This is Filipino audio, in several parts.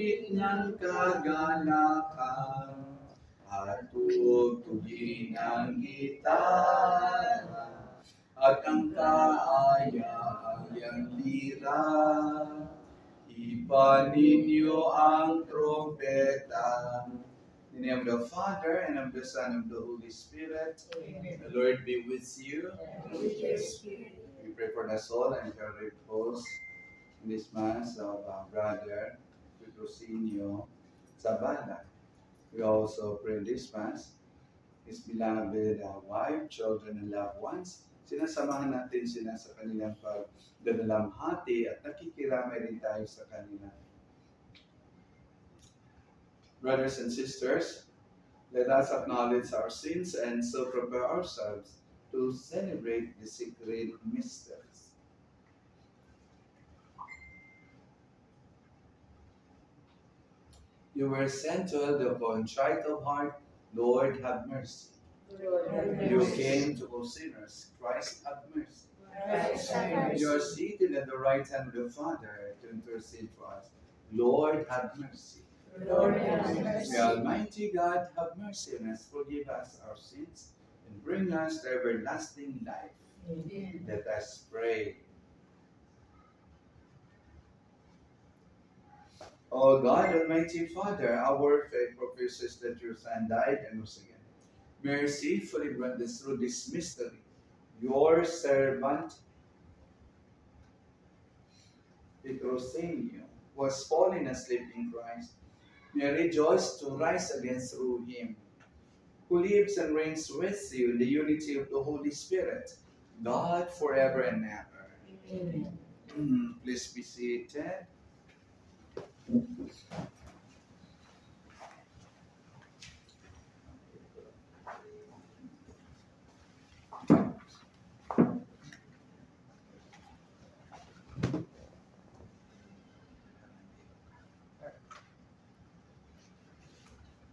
langit ng kagalakan at tugtugin ang gitara at ang kaaya-ayang lira. Ipaninyo ang trompeta. In the name of the Father, and of the Son, and of the Holy Spirit. Amen. The Lord be with you. And with your spirit. We pray for the soul and for repose in this Mass of Brother Petrosinio Zabala. We also pray in this Mass his beloved wife, children, and loved ones. Sinasamahan natin sila sa kanilang pagdadalamhati at nakikiramay rin tayo sa kanila. Brothers and sisters, let us acknowledge our sins and so prepare ourselves to celebrate the sacred mysteries. You were sent to help the contrite of heart. Lord, have mercy. Lord, have You mercy. came to all sinners. Christ, have mercy. Christ, have You are mercy. seated at the right hand of the Father to intercede for us. Lord, have mercy. Lord, have May mercy. Almighty God have mercy on us, forgive us our sins, and bring us to everlasting life. Amen. Let us pray. O God, Almighty Father, our faith professes that your Son died and rose again. Mercifully grant us through this mystery, your servant Petrosinio was fallen asleep in Christ. May rejoice to rise again through him, who lives and reigns with you in the unity of the Holy Spirit, God forever and ever. Amen. Please be seated.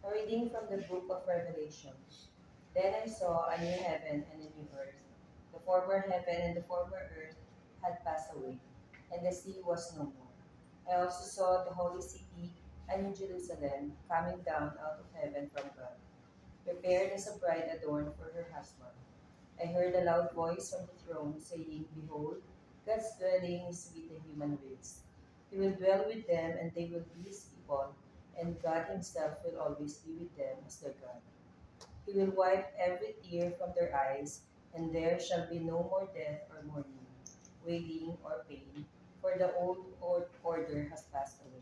A reading from the book of Revelation. Then I saw a new heaven and a new earth. The former heaven and the former earth had passed away, and the sea was no more. I also saw the holy city, a new Jerusalem, coming down out of heaven from God, prepared as a bride adorned for her husband. I heard a loud voice from the throne saying, Behold, God's dwelling is with the human race. He will dwell with them, and they will be his people, and God himself will always be with them as their God. He will wipe every tear from their eyes, and there shall be no more death or mourning, wailing or pain, for the old order has passed away.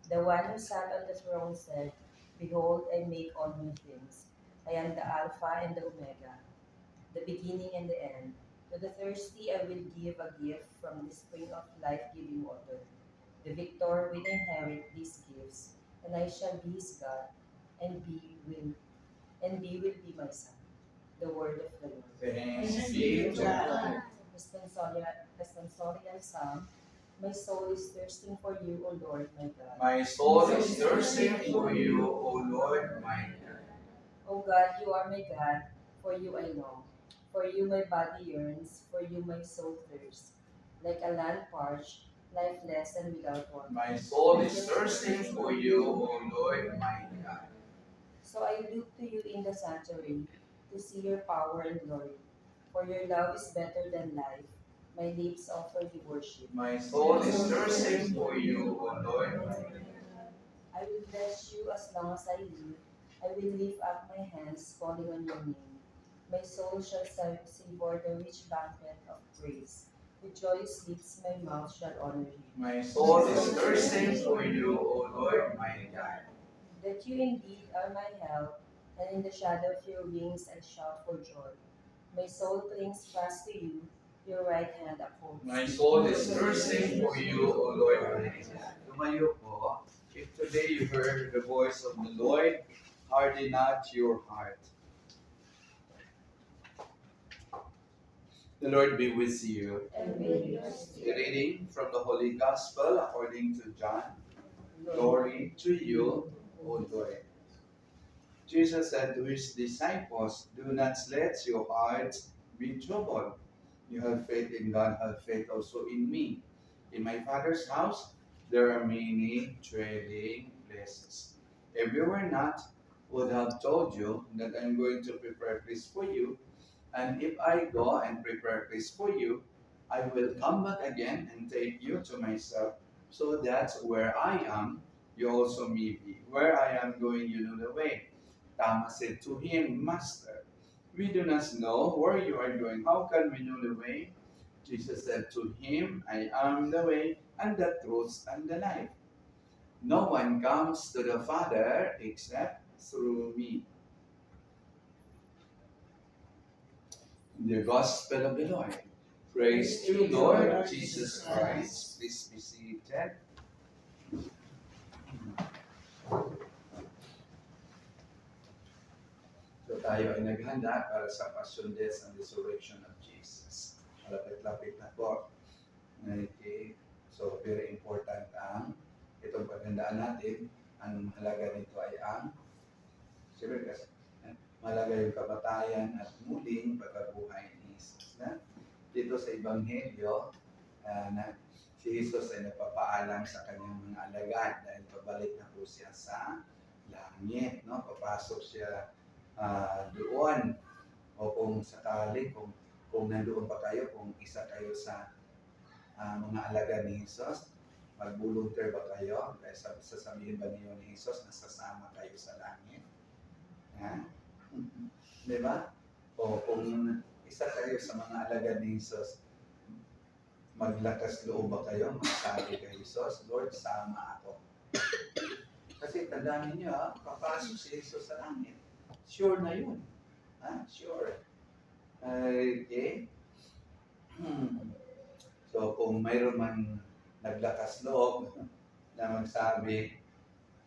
The one who sat on the throne said, Behold, I make all new things. I am the Alpha and the Omega, the beginning and the end. To the thirsty I will give a gift from the spring of life-giving water. The victor will inherit these gifts, and I shall be his God, and he will be my son. The word of the Lord. Thanks be to God. Responsorial Psalm. My soul is thirsting for you, O Lord, my God. My soul is thirsting for you, O Lord, my God. O God, you are my God, for you I long. For you my body yearns, for you my soul thirsts. Like a land parched, lifeless and without water. My soul is thirsting for you, O Lord, my God. So I look to you in the sanctuary, to see your power and glory. For your love is better than life. My lips offer you worship. My soul is thirsting for you, O Lord, my God. I will bless you as long as I live. I will lift up my hands, calling on your name. My soul shall savor the rich banquet of praise. With joyous lips my mouth shall honor you. My soul is thirsting for you, O Lord, my God. That you indeed are my help, and in the shadow of your wings I shout for joy. My soul clings fast to you, your right hand upholds. My soul is thirsting for you, O Lord, my God. Tumayo po. If today you heard the voice of the Lord, harden not your heart. The Lord be with you. And with your A spirit. reading from the Holy Gospel according to John. Glory to you, O Lord. Jesus said to his disciples, Do not let your hearts be troubled. You have faith in God, have faith also in me. In my Father's house there are many trading places. If you were not, would have told you that I'm going to prepare a place for you. And if I go and prepare a place for you, I will come back again and take you to myself, so that where I am, you also may be. Where I am going, you know the way. Thomas said to him, Master, we do not know where you are going. How can we know the way? Jesus said to him, I am the way and the truth and the life. No one comes to the Father except through me. The Gospel of the Lord. Praise to Lord Jesus Christ. Please be seated. So tayo ay naghanda para sa Passion, Death, and Resurrection of Jesus. Malapit-lapit na po. Okay. So very important ang itong paghandaan natin. Ang mahalaga nito ay ang siyempre kasi mahalaga yung kamatayan at muling pagkabuhay ni Jesus. Na? Dito sa Ebanghelyo, na si Jesus ay nagpapaalam sa kanyang mga alagad dahil pabalik na po siya sa langit. No? Papasok siya doon. O kung sakali, kung nandoon pa kayo, kung isa kayo sa mga alagad ni Jesus, mag-volunteer ba kayo? Kaya sasabihin ba niyo ni Jesus na sasama kayo sa langit? Ha? Di ba? O kung isa kayo sa mga alagad ni Jesus, maglakas loob ba kayo? Magsabi kay Jesus, Lord, sama ako. Kasi tandaan niyo, papasok si Jesus sa langit. Sure na yun. Ha? Sure. Okay? So, kung mayroon man naglakas loob na magsabi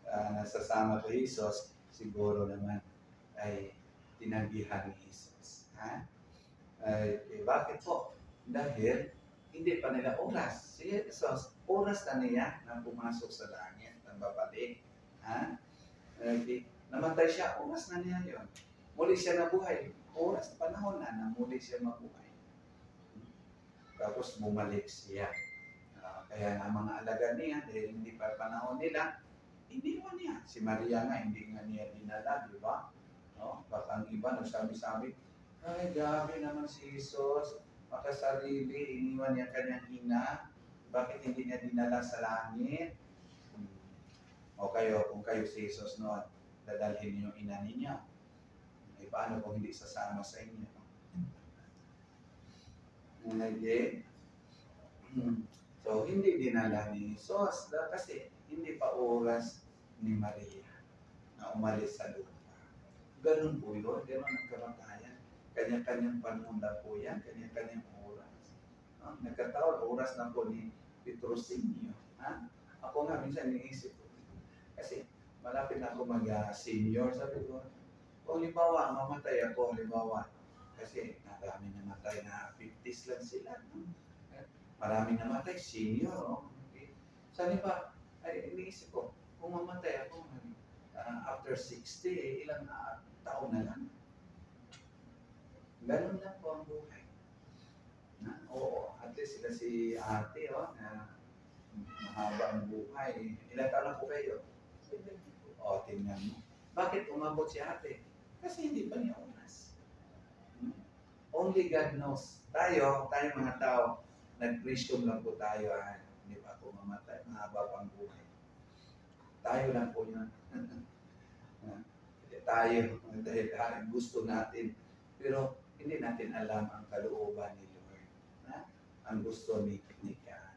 na sasama kay Jesus, siguro naman ay tinanggihan ni Jesus. Ha? Bakit po? Dahil hindi pa nila oras. Si Jesus, oras na niya na pumasok sa langit, na babalik. Ha? Namatay siya, oras na niya yun. Muli siya nabuhay. Oras, panahon na muli siya mabuhay. Tapos bumalik siya. Kaya nga mga alagad niya, dahil hindi pa panahon nila, hindi mo niya. Si Maria nga, hindi nga niya dinala, di ba? No? Baka ang iba nagsabi-sabi, ay, grabe naman si Jesus, makasarili, iniwan niya kanyang ina, bakit hindi niya dinala sa langit? O kayo, kung kayo si Jesus noon, dadalhin niyo yung ina ninyo. Eh, paano kung hindi sasama sa inyo? Okay? So, hindi dinala ni Jesus kasi hindi pa oras ni Maria na umalis sa lupa. Ganun po yun. Ganun ang kamatayan. Kanya-kanyang panahon na po yan. Kanya-kanyang oras. Nagkataon, oras na po ni Petrosinio. Ako nga, minsan iniisip ko. Kasi malapit na ako mag-senior. Sabi ko, kung halimbawa, mamatay ako, halimbawa, kasi marami namatay na 50s lang sila. No? Marami namatay, senior. No? Okay. Saan ba, ay iniisip ko, kung mamatay ako, after 60, ilang taon na lang. Ganun lang po ang buhay. Oo, at least sila si ate, na mahaba ang buhay. Ilang taon na po kayo? O, tingnan mo. Bakit umabot si ate? Kasi hindi pa niya oras. Only God knows. Tayo mga tao, nag-presume lang po tayo, hindi pa ako mamatay, mahaba pang buhay. Tayo lang po yun. Tayo, dahil gusto natin, pero hindi natin alam ang kalooban ni Lord. Ang gusto ni God.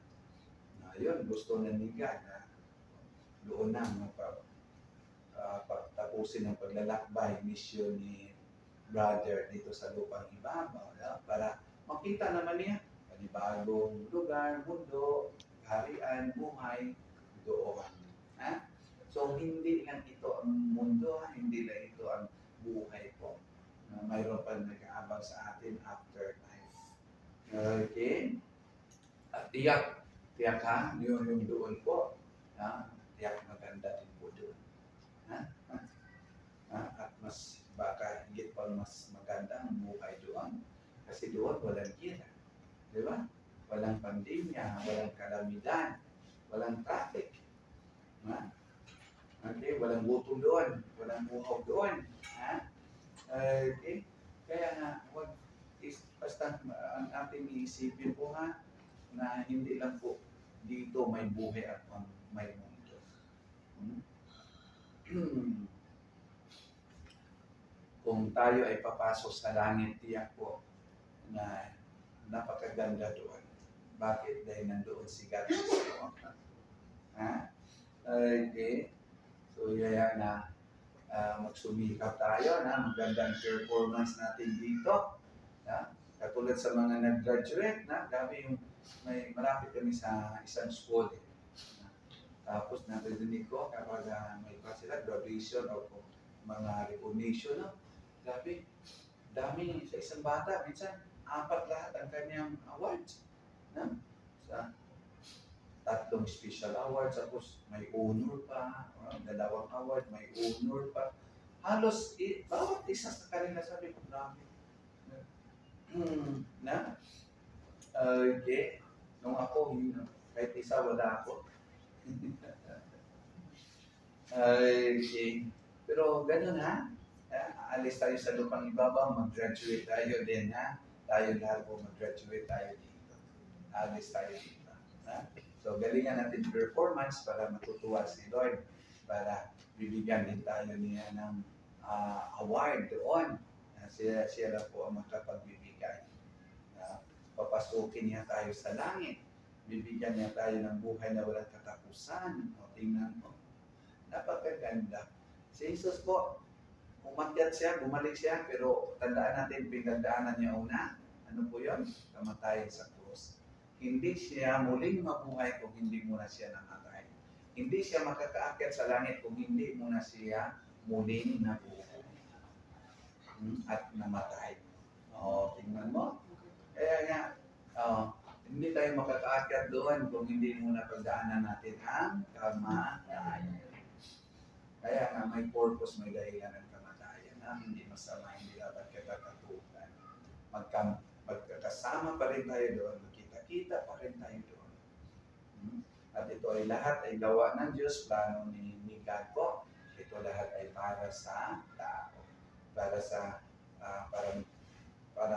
Yun, gusto na ni God. Doon na, pagtapusin ng paglalakbay, mission ni brother dito sa lupang ibabaw, para makita naman niya panibagong lugar, mundo, kaharian, buhay doon. So hindi lang ito ang mundo, hindi lang ito ang buhay po. Mayroon pa nag-aabang sa atin after life. Okay? At tiyak ha, yung doon po. Tiyak maganda din po doon. At mas baka higit pa mas maganda ang buhay doon. Kasi doon walang gira. Di ba? Walang pandemya, walang kalamidad. walang traffic. Ha? Okay, walang gutom doon, walang buhaw doon. Ha? Okay? Kaya nga, basta ang ating iisipin po ha, na hindi lang po dito may buhay at may mundo. Kung tayo ay papasok sa langit, tiyak po na napakaganda doon. Bakit? Dahil nandoon si God mismo. Ha? Okay. So, yaya na magsumikap tayo na magandang performance natin dito. Ha? Katulad sa mga nag-graduate, na dami yung malapit kami sa isang school. Tapos narinig ko kapag may pa sila graduation o mga recognition, no? Grabe, dami sa isang bata, minsan 4 lahat ang kanyang awards. No? Sa 3 special awards, tapos may honor pa, 2 award, may honor pa. Halos, bawat isa sa kanila sabi ko, grabe. Na? Okay. Nung ako, kahit isa, wala ako. Okay. Pero ganun ha. Aalis tayo sa lupang ibabaw, mag-graduate tayo din ha. Tayo lahat po mag-graduate tayo dito. Aalis tayo dito. Ha? So galingan natin performance para matutuwa si Lord. Para bibigyan din tayo niya ng award doon. Siya lang po ang makapagbibigay. Papasukin niya tayo sa langit. Bibigyan niya tayo ng buhay na walang katapusan. O, tingnan mo. Napakaganda. Si Jesus po, umakyat siya, bumalik siya, pero tandaan natin, pinagdaanan niya una. Ano po yun? Kamatayan sa krus. Hindi siya muling mabuhay kung hindi muna siya namatay. Hindi siya makakaakyat sa langit kung hindi muna siya muling nabuhay. At namatay. O, tingnan mo. Kaya nga, hindi tayo makakaakyat doon kung hindi muna pagdaanan natin ang kamatayan. Kaya nga may purpose, may dahilan ng kamatayan na hindi masama, hindi dapat kakatukan. Magkakasama pa rin tayo doon, magkita-kita pa rin tayo doon. At ito ay lahat ay gawa ng Diyos, plano ni God po. Ito lahat ay para sa tao. Para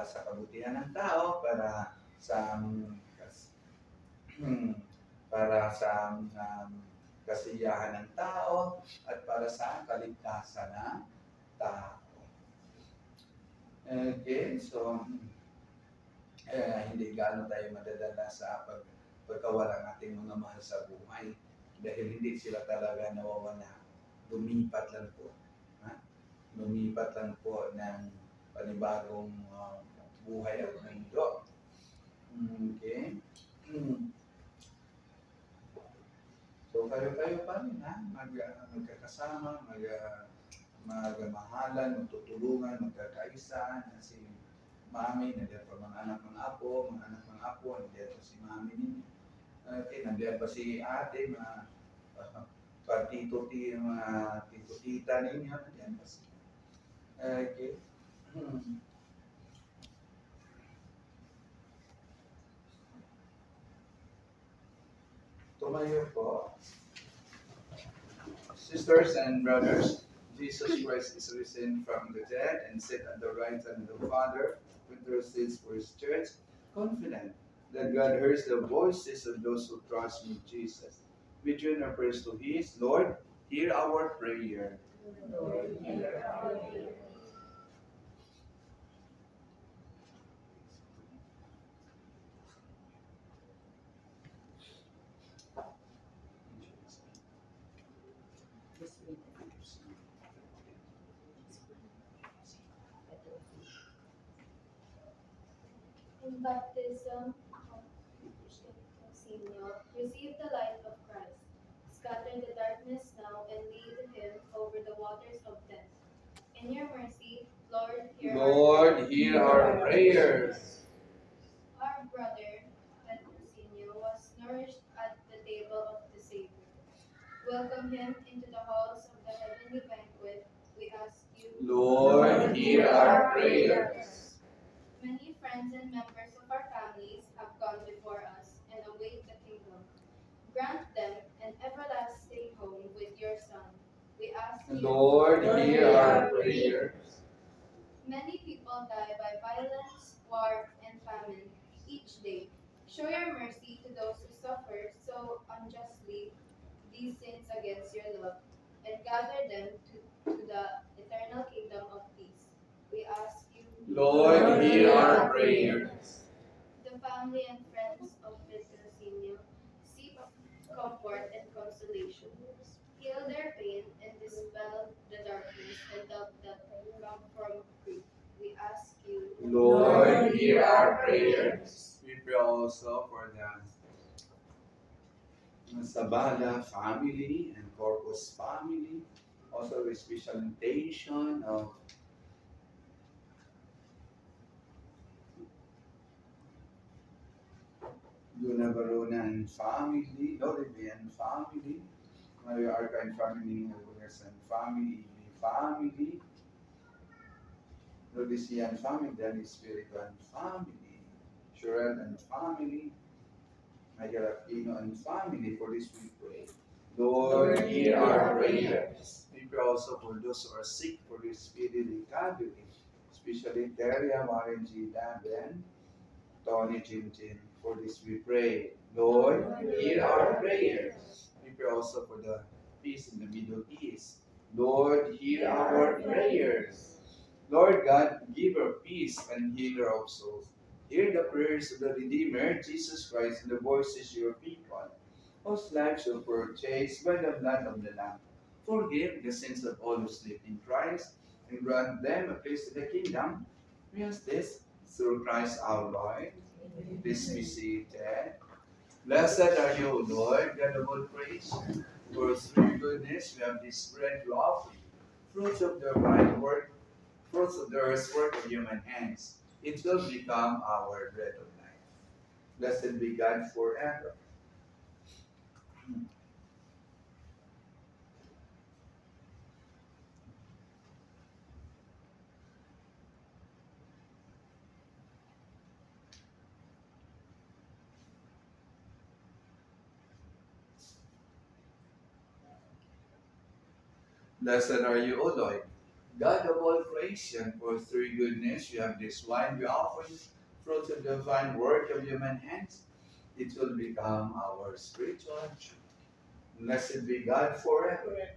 sa kabutihan ng tao, para sa kasiyahan ng tao at para sa kaligtasan ng tao. Okay, so hindi gaano tayo madadala sa pagkawala ng ating mga mahal sa buhay dahil hindi sila talaga nawawala. Lumipat lang po. Lumipat lang po ng panibagong buhay at mundo. Okay. So kayo pa rin ha, magkakasama, magmahalan, magtutulungan, magkakaisa, na si Mami, nandiyan pa mga anak ng apo, nandiyan pa si Mami ninyo. Okay, nandiyan pa si ate, mga tito-tita ninyo, nandiyan pa si. Okay. Tumayo po. Sisters and brothers, Jesus Christ is risen from the dead and set at the right hand of the Father, who intercedes for His church, confident that God hears the voices of those who trust in Jesus. We join our prayers to His. Lord, hear our prayer. Lord, hear our prayer. In baptism, Senior, receive the light of Christ. Scatter the darkness now and lead him over the waters of death. In your mercy, Lord, Hear our prayers. Our brother, Senior, was nourished at the table of the Savior. Welcome him into the halls of the heavenly banquet. We ask you, Lord, hear our prayers. Many friends and members of our families have gone before us and await the kingdom. Grant them an everlasting home with your Son. We ask you. Lord, hear our prayer. Many people die by violence, war, and famine each day. Show your mercy to those who suffer so unjustly these sins against your love, and gather them to the eternal kingdom of peace. We ask you. Lord, hear our prayer. The family and friends of Petrocinio seek comfort and consolation. Heal their pain and dispel the darkness and doubt that come from grief. We ask you. Lord, hear our prayers. We pray also for the Sabala family and Corpus family. Also with special intention of Luna Barona and family, Doribian family, Mario Arca and family, Albuquerque and family, Rhodesian family, Danny Spiritu and family, Shurel and family, Michael Aquino and family. For this we pray. Lord, hear our prayers. We pray also for those who are sick for this speedy recovery, especially Teria, Marin G. Daben, Tony Jinjin. For this we pray. Lord, hear our prayers. We pray also for the peace in the Middle East. Lord, hear our prayers. Lord God, giver of peace and healer of souls, hear the prayers of the Redeemer, Jesus Christ, and the voices of your people, whose lives were purchased by the blood of the Lamb. Forgive the sins of all who sleep in Christ, and grant them a place in the kingdom. We ask this through Christ our Lord. Please be seated. Blessed are you, Lord, God of all praise. For through goodness we have this bread to offer you, fruits of the vine work, fruits of the earth's work of human hands. It will become our bread of life. Blessed be God forever. Blessed are you, O Lord, God of all creation, for through goodness you have this wine we offer you, fruits of the divine work of human hands. It will become our spiritual truth. Blessed be God forever.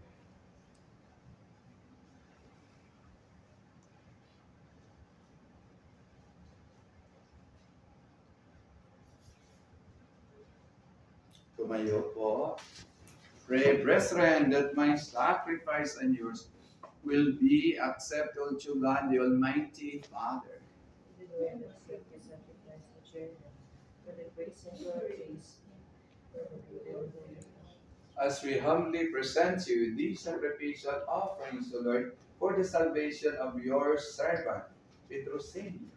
Tumayo po. Pray, brethren, that my sacrifice and yours will be acceptable to God, the Almighty Father. The Lord accept the sacrifice of children, for the praise and glory of His name. As we humbly present you these sacrificial offerings, O Lord, for the salvation of your servant, Petrocinio,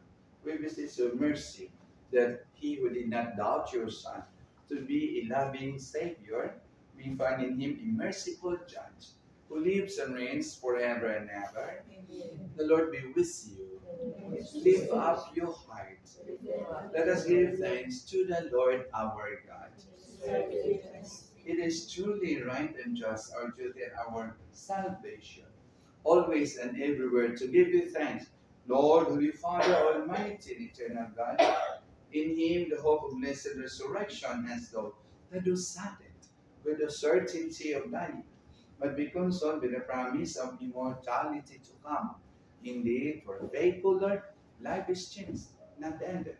we beseech your mercy that he who did not doubt your Son to be a loving Savior, we find in him a merciful Judge, who lives and reigns forever and ever. The Lord be with you. Lift up your heart. Let us give thanks to the Lord our God. It is truly right and just, our duty and our salvation, always and everywhere to give you thanks, Lord, Holy Father, Almighty and Eternal God. In Him the hope of blessed resurrection has though that do saddened with the certainty of dying, but be consoled with the promise of immortality to come. Indeed, for faithful Lord, life is changed, not ended.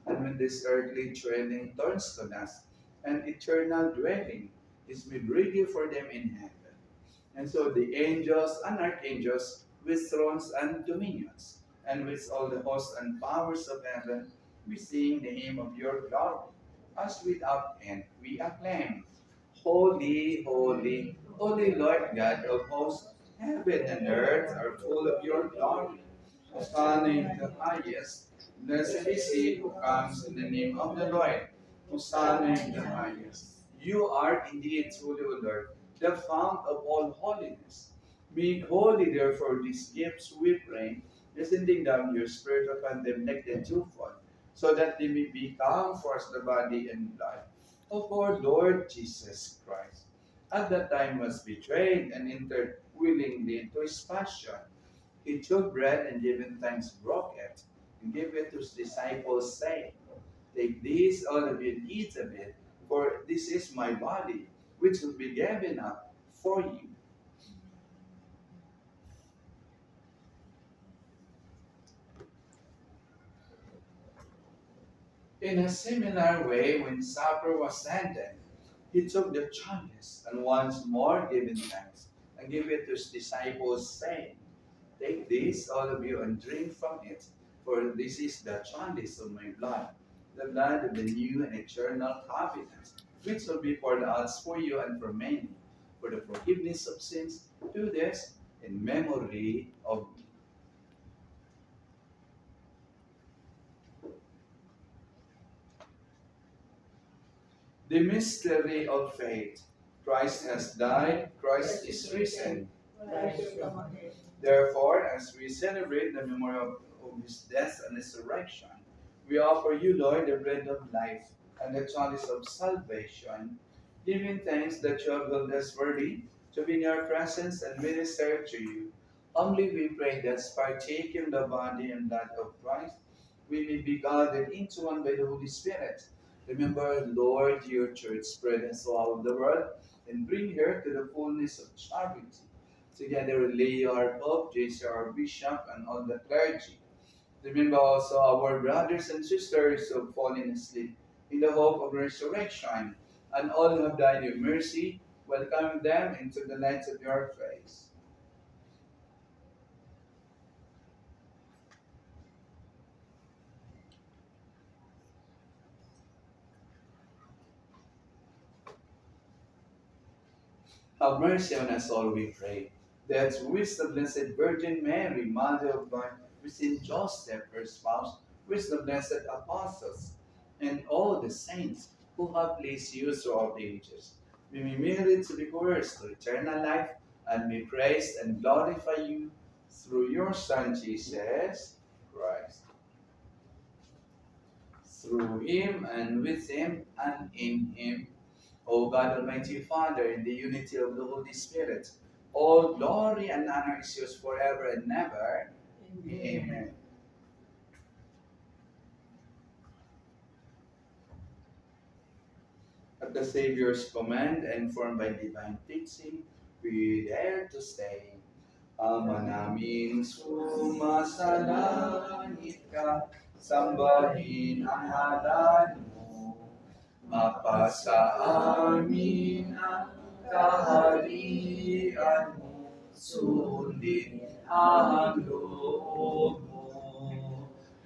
And when this earthly dwelling turns to dust, an eternal dwelling is made ready for them in heaven. And so the angels and archangels with thrones and dominions, and with all the hosts and powers of heaven, we sing the hymn of your glory. As without end we acclaim, Holy, holy, holy Lord God of hosts, heaven and earth are full of your glory. Hosanna in the highest. Blessed is he who comes in the name of the Lord. Hosanna in the highest. You are indeed truly, O Lord, the fount of all holiness. Make holy, therefore, these gifts, we pray, sending down your Spirit upon them like the twofold, so that they may become for us the body and blood of our Lord Jesus Christ. At that time was betrayed and entered willingly into his passion. He took bread and giving thanks broke it and gave it to his disciples, saying, take this, all of you, and eat of it, for this is my body, which will be given up for you. In a similar way, when supper was ended, he took the chalice and once more giving thanks, and gave it to his disciples, saying, take this, all of you, and drink from it, for this is the chalice of my blood, the blood of the new and eternal covenant, which will be poured out for you and for many, for the forgiveness of sins. Do this in memory of me. The mystery of faith. Christ has died, Christ is risen. Therefore, as we celebrate the memory of his death and resurrection, we offer you, Lord, the bread of life and the chalice of salvation, giving thanks that you have held us worthy to be in your presence and minister to you. Humbly we pray that, partaking the body and blood of Christ, we may be gathered into one by the Holy Spirit. Remember, Lord, your church spread us throughout the world and bring her to the fullness of charity. Together with Leo, our Pope, Jason, our Bishop, and all the clergy. Remember also our brothers and sisters who have fallen asleep in the hope of resurrection, and all who have died in mercy, welcome them into the light of your face. Have mercy on us all, we pray, that with the Blessed Virgin Mary, Mother of God, with Saint Joseph, her spouse, with the blessed apostles, and all the saints who have pleased you throughout the ages, we may merit to be coerced to eternal life, and may praise and glorify you through your Son Jesus Christ. Through him, and with him, and in him, O God, Almighty Father, in the unity of the Holy Spirit, all glory and honor is yours forever and ever. Amen. At the Savior's command and formed by divine teaching, we dare to say, Ama namin sumasalangit ka, sambahin ang ngalan mo. Mapasa amin ang kaharian mo, sundin ang loob mo.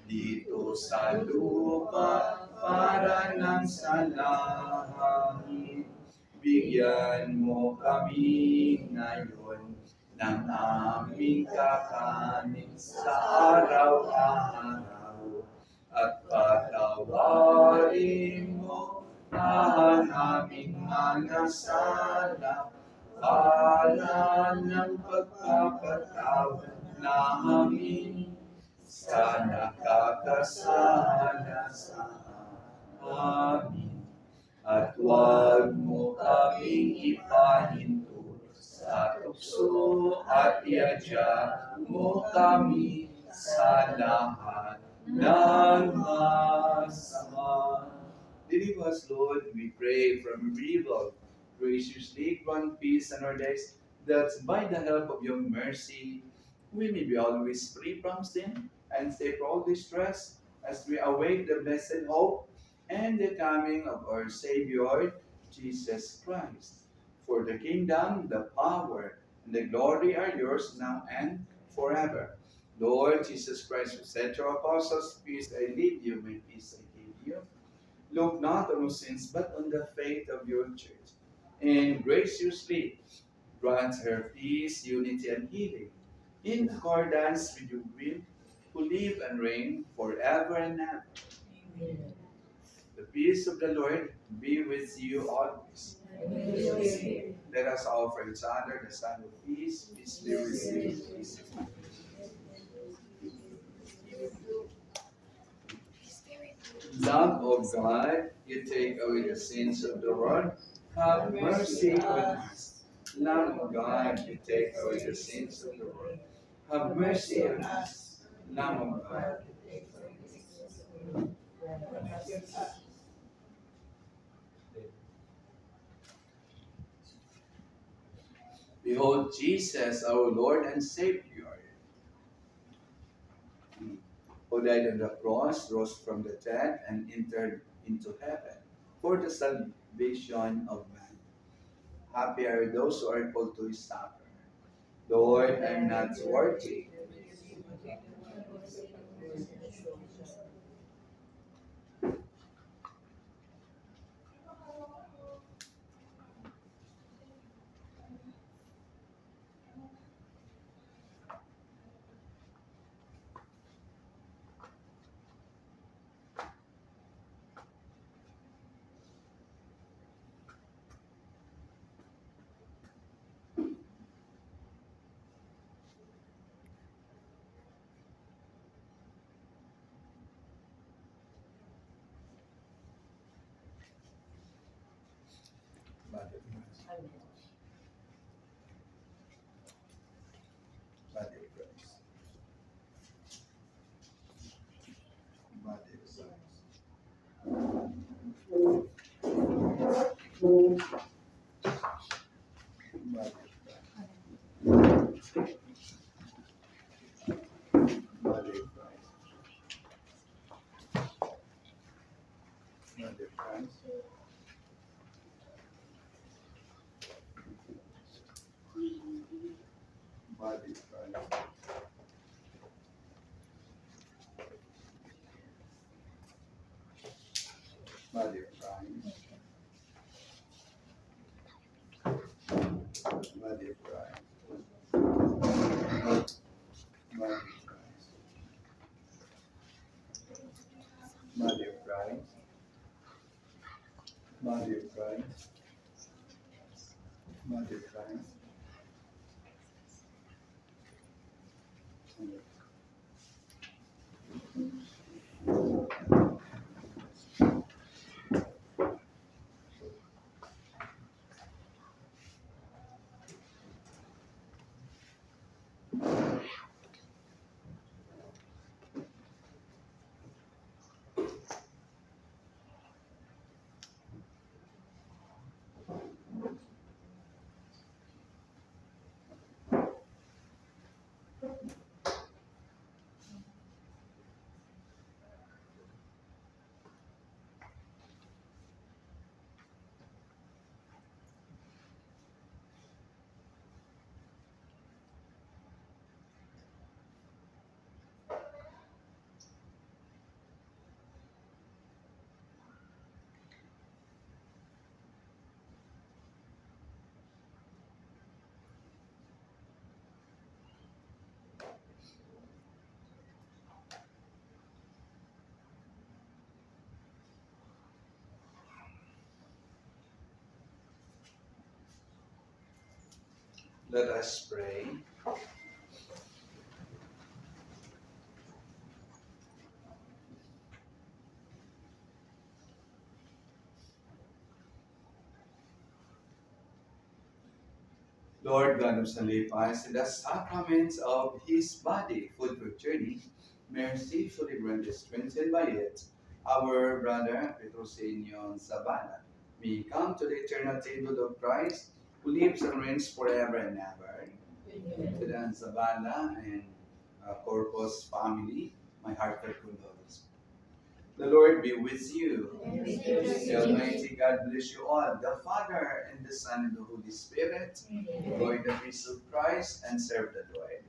Dito sa lupa para nang sa langit, bigyan mo kami ngayon ng aming kakanin sa araw-araw, at patawarin mo ang aming mga sala, para ng pagpapatawad namin sa nakakasala sa amin. At huwag mo kaming ipahinto sa tukso, at iadya mo kami sa lahat ng masama. Deliver us, Lord, we pray, from evil. Graciously grant peace in our days, that by the help of your mercy, we may be always free from sin and safe from all distress, as we await the blessed hope and the coming of our Savior, Jesus Christ. For the kingdom, the power, and the glory are yours now and forever. Lord Jesus Christ, who said to our apostles, peace I leave you, my peace I give you. Look not on our sins, but on the faith of your church, and graciously grant her peace, unity, and healing, in accordance with your will, who live and reign forever and ever. Amen. The peace of the Lord be with you always. Let us offer each other the sign of peace. Peace be with you. Peace be with you. Lamb of God, you take away the sins of the world. Have mercy on us. Lamb of God, you take away the sins of the world. Have mercy on us. Lamb of God. Behold Jesus, our Lord and Savior, who died on the cross, rose from the dead, and entered into heaven for the salvation of man. Happy are those who are called to his supper. Lord, I am not worthy. Body of Christ. Body of Christ. Body of Christ. Body of Christ. Body of Christ. Body of Christ. Body of Christ. Body of Christ. Body of Christ. Body of Christ. Body of Christ. Body of Christ. Body of Christ. Let us pray. Lord God of Salipais, in the sacraments of his body, food for journey, mercifully grant us, strengthened by it, our brother Petrosenio Zabala may come to the eternal table of Christ, who lives and reigns forever and ever. To the Zabala and Corpus family, my heartfelt condolences. The Lord be with you. The Almighty God bless you all, the Father, and the Son, and the Holy Spirit. Lord, the peace of Christ, and serve the Lord.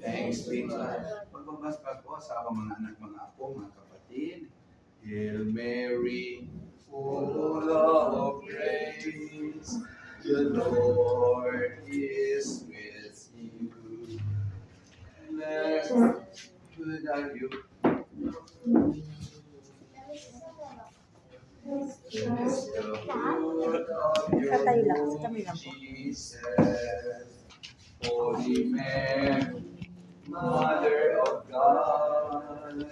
Thanks be to God. Magbabasbas po sa aking mga anak, mga apo, mga kapatid. Hail Mary, full of grace, the Lord is with you. Blessed are you. Blessed the fruit of your womb, Jesus. Holy Mary, Mother of God,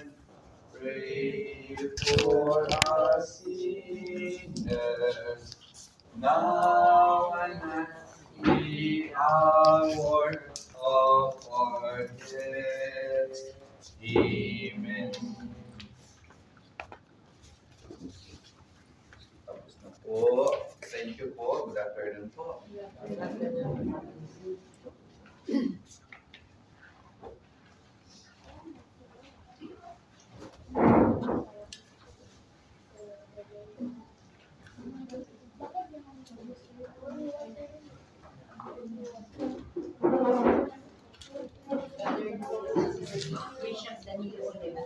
Pray for us sinners, now and at the hour of our death. Amen. Tapos na po. Thank you po. Good afternoon po. Bishop Danilo Oliva.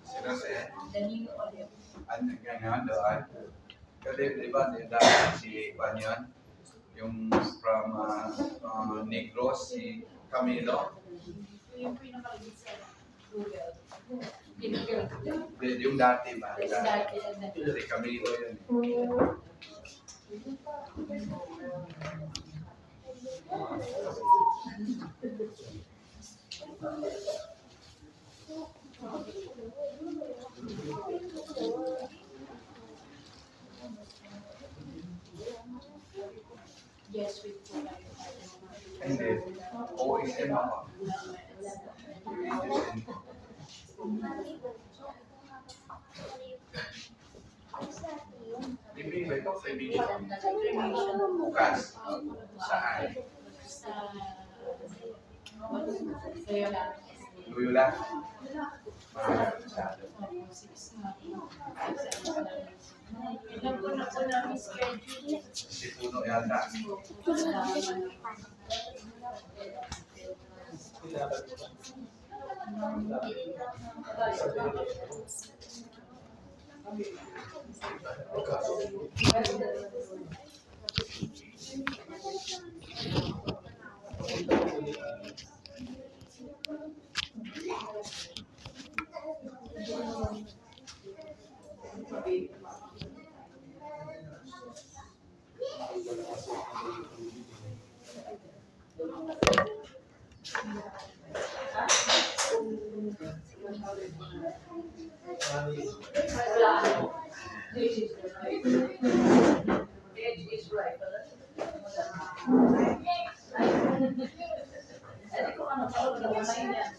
Sino siya? Danilo Oliva. Ano ganyan doon? Kasi di ba dahil si Juan yun? Yung from Negros, si Camilo. Yung pinakaligid sa Google. Pinagil. Yung dati ba? Dati. Si Camilo yun. Yes, we do. Hindi. OSM ako. Religious info. Bibig ba ito? Kaibigan. Bukas. Saan? Luyula. Masyado. Ilan po na po namin schedule. Si Puno yata. Age is right. Hindi ko ano, parang naman yan.